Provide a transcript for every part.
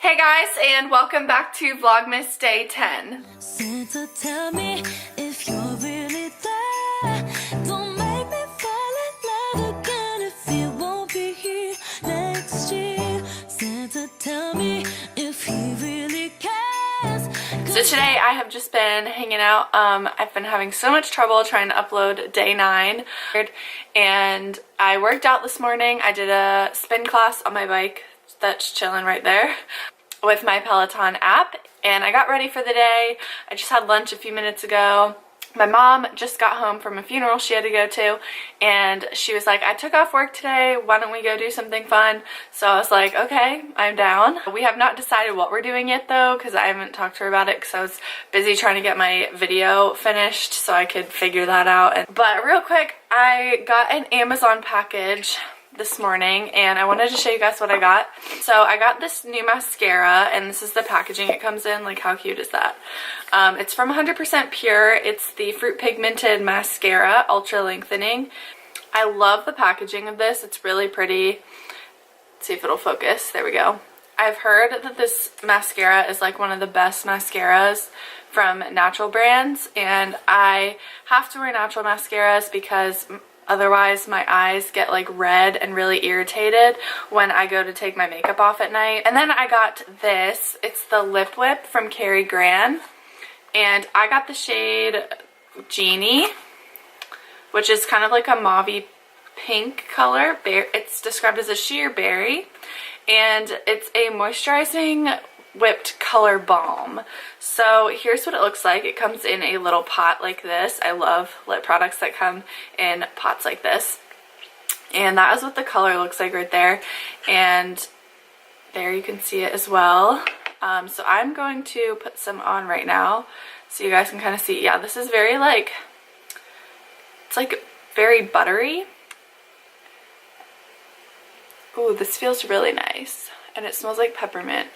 Hey guys, and welcome back to Vlogmas Day 10. Santa, tell me if you're really there. Don't make me fall in love again if you won't be here next year. Santa, tell me if he really cares. So today I have just been hanging out. I've been having so much trouble trying to upload day 9. And I worked out this morning. I did a spin class on my bike that's chilling right there with my Peloton app, and I got ready for the day. I just had lunch a few minutes ago. My mom just got home from a funeral she had to go to, and she was like, I took off work today, why don't we go do something fun? So I was like, okay, I'm down. We have not decided what we're doing yet though, because I haven't talked to her about it because I was busy trying to get my video finished so I could figure that out. But real quick, I got an Amazon package this morning and I wanted to show you guys what I got. So I got this new mascara, and this is the packaging it comes in. Like, how cute is that? It's from 100% Pure. It's the Fruit Pigmented Mascara Ultra Lengthening. I love the packaging of this. It's really pretty. Let's see if it'll focus. There we go. I've heard that this mascara is like one of the best mascaras from natural brands, and I have to wear natural mascaras because otherwise my eyes get like red and really irritated when I go to take my makeup off at night. And then I got this. It's the Lip Whip from Cary Grant, and I got the shade Genie, which is kind of like a mauve pink color. It's described as a sheer berry, and it's a moisturizing whipped color balm. So here's what it looks like. It comes in a little pot like this. I love lip products that come in pots like this. And that is what the color looks like right there. And there you can see it as well. So I'm going to put some on right now so you guys can kind of see. Yeah, this is very like, it's like very buttery. Ooh, this feels really nice. And it smells like peppermint.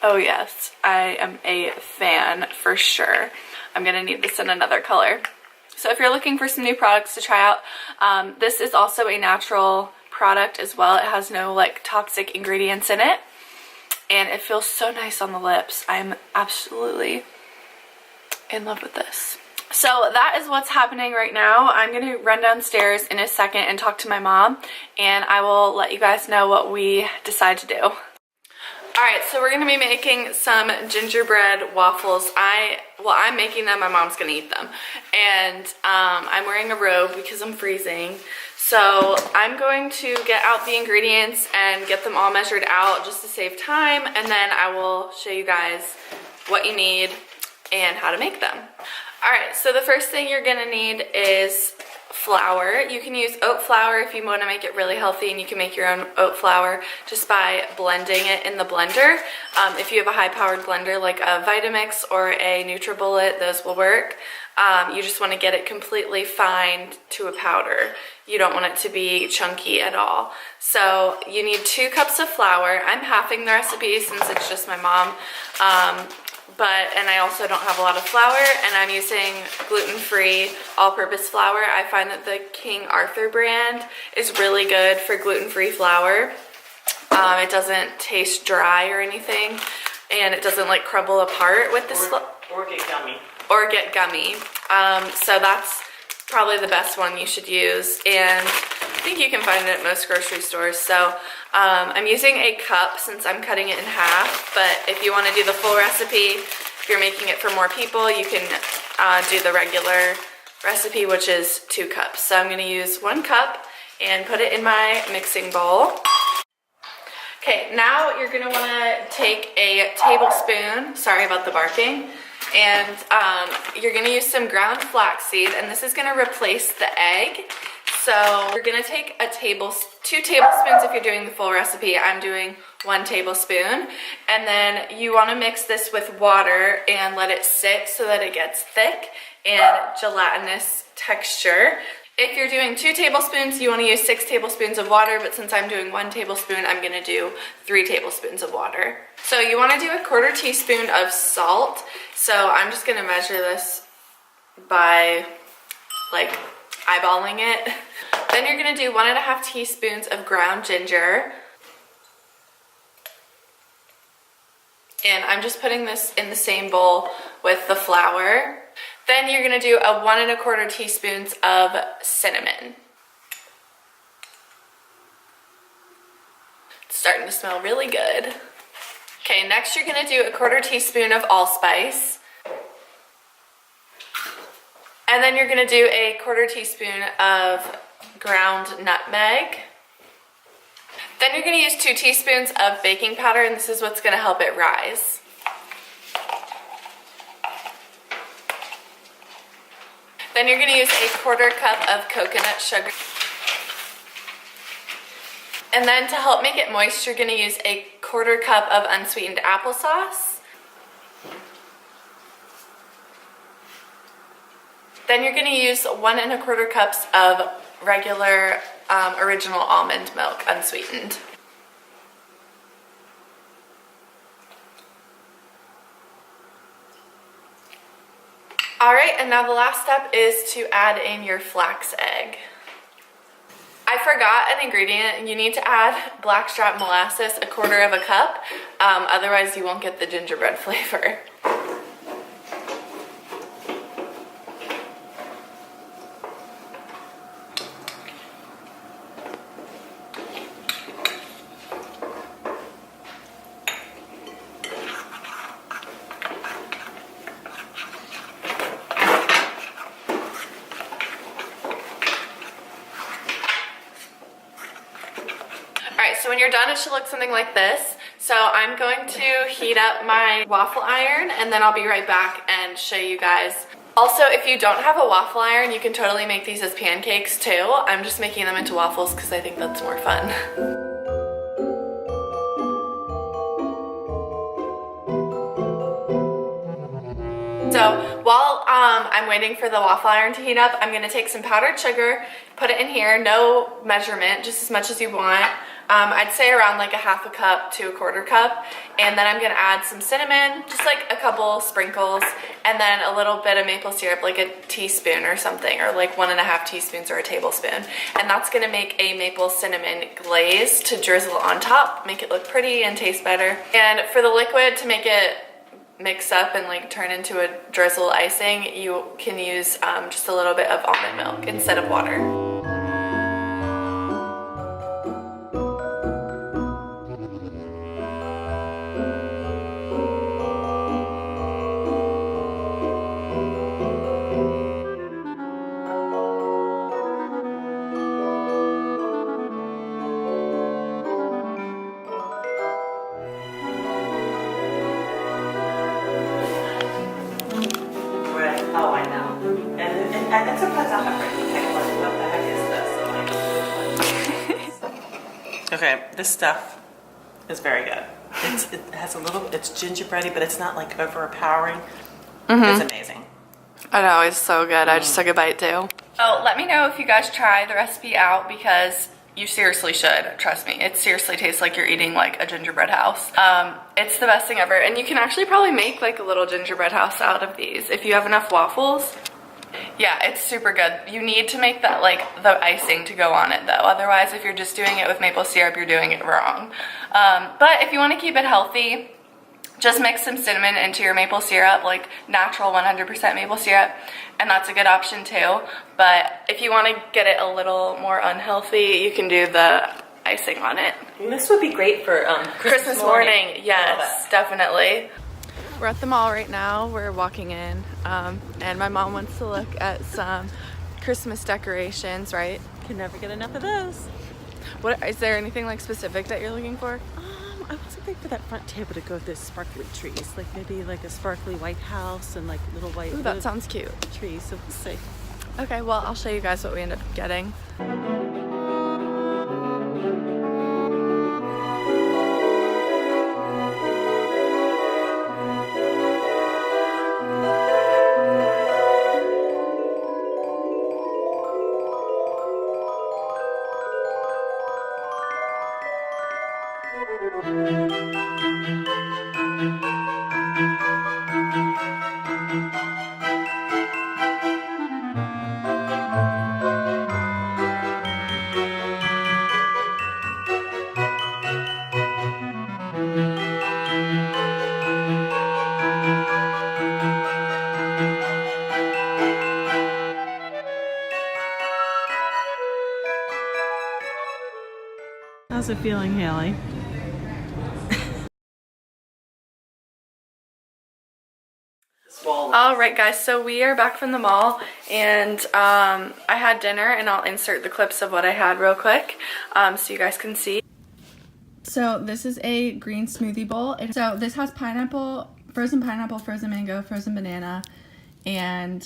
Oh yes, I am a fan for sure. I'm gonna need this in another color. So if you're looking for some new products to try out, this is also a natural product as well. It has no like toxic ingredients in it, and it feels so nice on the lips. I'm absolutely in love with this. So that is what's happening right now. I'm gonna run downstairs in a second and talk to my mom, and I will let you guys know what we decide to do. Alright, so we're going to be making some gingerbread waffles. I'm making them, my mom's going to eat them. And I'm wearing a robe because I'm freezing. So I'm going to get out the ingredients and get them all measured out just to save time. And then I will show you guys what you need and how to make them. Alright, so the first thing you're going to need is flour. You can use oat flour if you want to make it really healthy, and you can make your own oat flour just by blending it in the blender. If you have a high-powered blender like a Vitamix or a NutriBullet, those will work. You just want to get it completely fine to a powder. You don't want it to be chunky at all. So you need 2 cups of flour. I'm halving the recipe since it's just my mom. And I also don't have a lot of flour, and I'm using gluten-free all-purpose flour. I find that the King Arthur brand is really good for gluten-free flour. It doesn't taste dry or anything, and it doesn't like crumble apart with this. Or get gummy. Or get gummy. So that's probably the best one you should use, and I think you can find it at most grocery stores. So I'm using a cup since I'm cutting it in half, but if you want to do the full recipe, if you're making it for more people, you can do the regular recipe, which is 2 cups. So I'm going to use 1 cup and put it in my mixing bowl. Okay, now you're going to want to take a tablespoon, sorry about the barking, and you're going to use some ground flaxseed, and this is going to replace the egg. So you're going to take 2 tablespoons if you're doing the full recipe. I'm doing 1 tablespoon. And then you want to mix this with water and let it sit so that it gets thick and gelatinous texture. If you're doing 2 tablespoons, you want to use 6 tablespoons of water, but since I'm doing 1 tablespoon, I'm going to do 3 tablespoons of water. So you want to do a 1/4 teaspoon of salt. So I'm just going to measure this by like eyeballing it. Then you're going to do 1½ teaspoons of ground ginger. And I'm just putting this in the same bowl with the flour. Then you're gonna do a 1 1/4 teaspoons of cinnamon. It's starting to smell really good. Okay, next you're gonna do a 1/4 teaspoon of allspice. And then you're gonna do a 1/4 teaspoon of ground nutmeg. Then you're gonna use 2 teaspoons of baking powder, and this is what's gonna help it rise. Then you're gonna use a 1/4 cup of coconut sugar. And then to help make it moist, you're gonna use a 1/4 cup of unsweetened applesauce. Then you're gonna use 1 1/4 cups of regular original almond milk, unsweetened. All right, and now the last step is to add in your flax egg. I forgot an ingredient. You need to add blackstrap molasses, a 1/4 cup. Otherwise you won't get the gingerbread flavor. So when you're done, it should look something like this. So I'm going to heat up my waffle iron, and then I'll be right back and show you guys. Also, if you don't have a waffle iron, you can totally make these as pancakes too. I'm just making them into waffles because I think that's more fun. So while I'm waiting for the waffle iron to heat up, I'm gonna take some powdered sugar, put it in here, no measurement, just as much as you want. I'd say around like a 1/2 cup to a 1/4 cup. And then I'm gonna add some cinnamon, just like a couple sprinkles, and then a little bit of maple syrup, like a teaspoon or something, or like 1 1/2 teaspoons or a tablespoon. And that's gonna make a maple cinnamon glaze to drizzle on top, make it look pretty and taste better. And for the liquid, to make it mix up and like turn into a drizzle icing, you can use just a little bit of almond milk instead of water. Oh, I know. And it's sometimes I'll have to take like, what the heck is this? So, okay, this stuff is very good. It has a little, it's gingerbready, but it's not like overpowering. It's amazing. I know, it's so good. I just took a bite too. So let me know if you guys try the recipe out, because you seriously should. Trust me, it seriously tastes like you're eating like a gingerbread house. It's the best thing ever, and you can actually probably make like a little gingerbread house out of these if you have enough waffles. Yeah, it's super good. You need to make that like the icing to go on it though. Otherwise, if you're just doing it with maple syrup, you're doing it wrong. But if you want to keep it healthy, just mix some cinnamon into your maple syrup, like natural 100% maple syrup, and that's a good option too. But if you want to get it a little more unhealthy, you can do the icing on it. And this would be great for Christmas morning. Yes, definitely. We're at the mall right now. We're walking in, and my mom wants to look at some Christmas decorations, right? Can never get enough of those. What is there anything like specific that you're looking for? I was looking for that front table to go with those sparkly trees, like maybe like a sparkly white house and like little white. Ooh, that sounds cute. Trees. So we'll see. Okay, well, I'll show you guys what we end up getting. feeling, Haley? Alright guys, so we are back from the mall, and I had dinner, and I'll insert the clips of what I had real quick so you guys can see. So this is a green smoothie bowl. So this has pineapple, frozen mango, frozen banana, and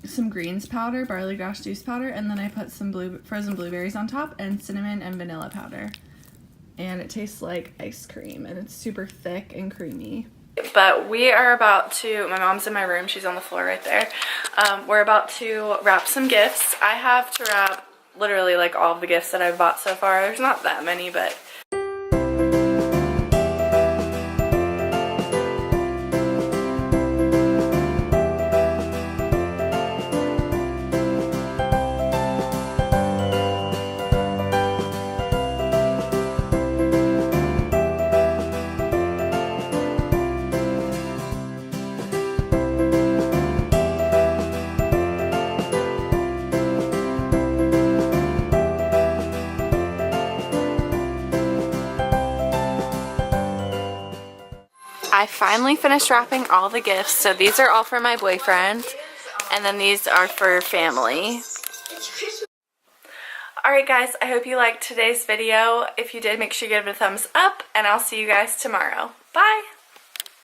some greens powder, barley grass juice powder, and then I put some frozen blueberries on top, and cinnamon and vanilla powder. And it tastes like ice cream, and it's super thick and creamy. But we are about to, my mom's in my room, she's on the floor right there. We're about to wrap some gifts. I have to wrap literally like all of the gifts that I've bought so far. There's not that many, but I finally finished wrapping all the gifts. So these are all for my boyfriend, and then these are for family. Alright guys, I hope you liked today's video. If you did, make sure you give it a thumbs up, and I'll see you guys tomorrow. Bye!